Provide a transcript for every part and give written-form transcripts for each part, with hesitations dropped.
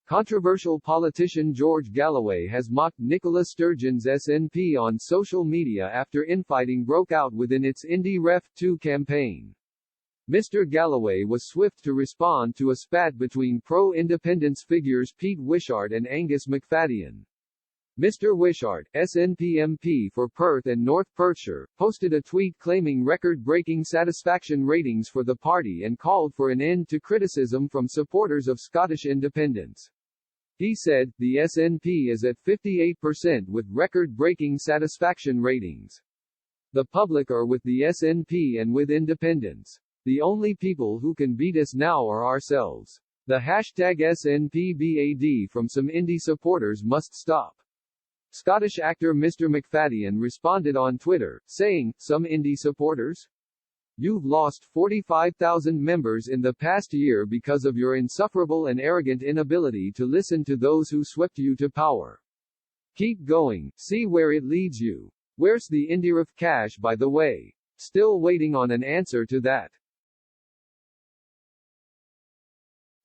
Controversial politician George Galloway has mocked Nicola Sturgeon's SNP on social media after infighting broke out within its IndyRef2 campaign. Mr. Galloway was swift to respond to a spat between pro-independence figures Pete Wishart and Angus McFadyen. Mr. Wishart, SNP MP for Perth and North Perthshire, posted a tweet claiming record-breaking satisfaction ratings for the party and called for an end to criticism from supporters of Scottish independence. He said, "The SNP is at 58% with record-breaking satisfaction ratings. The public are with the SNP and with independence. The only people who can beat us now are ourselves. The hashtag SNPBAD from some Indy supporters must stop." Scottish actor Mr. McFadyen responded on Twitter, saying, "Some Indy supporters? You've lost 45,000 members in the past year because of your insufferable and arrogant inability to listen to those who swept you to power. Keep going, see where it leads you. Where's the IndyRef cash, by the way? Still waiting on an answer to that."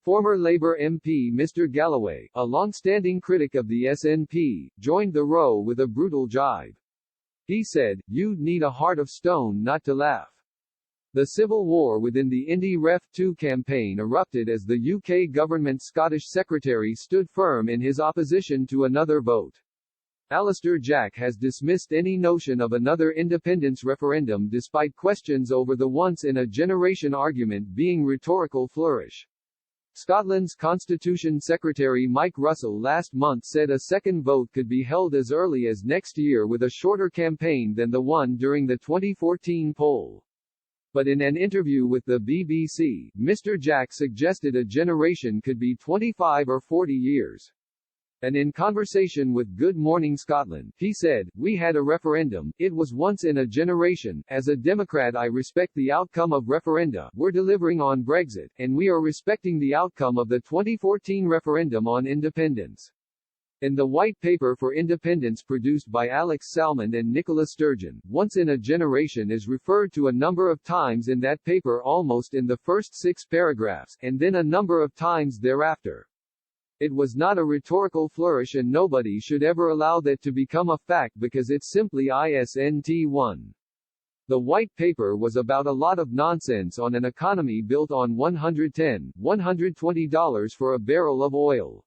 Former Labour MP Mr. Galloway, a long-standing critic of the SNP, joined the row with a brutal jibe. He said, "You'd need a heart of stone not to laugh." The civil war within the IndyRef2 campaign erupted as the UK government's Scottish secretary stood firm in his opposition to another vote. Alistair Jack has dismissed any notion of another independence referendum despite questions over the once-in-a-generation argument being rhetorical flourish. Scotland's Constitution Secretary Mike Russell last month said a second vote could be held as early as next year with a shorter campaign than the one during the 2014 poll. But in an interview with the BBC, Mr. Jack suggested a generation could be 25 or 40 years. And in conversation with Good Morning Scotland, he said, "We had a referendum, it was once in a generation. As a Democrat I respect the outcome of referenda, we're delivering on Brexit, and we are respecting the outcome of the 2014 referendum on independence." In the White Paper for Independence produced by Alex Salmond and Nicola Sturgeon, "once in a generation" is referred to a number of times in that paper, almost in the first 6 paragraphs, and then a number of times thereafter. It was not a rhetorical flourish, and nobody should ever allow that to become a fact because it's simply isn't1. The White Paper was about a lot of nonsense on an economy built on $110, $120 for a barrel of oil.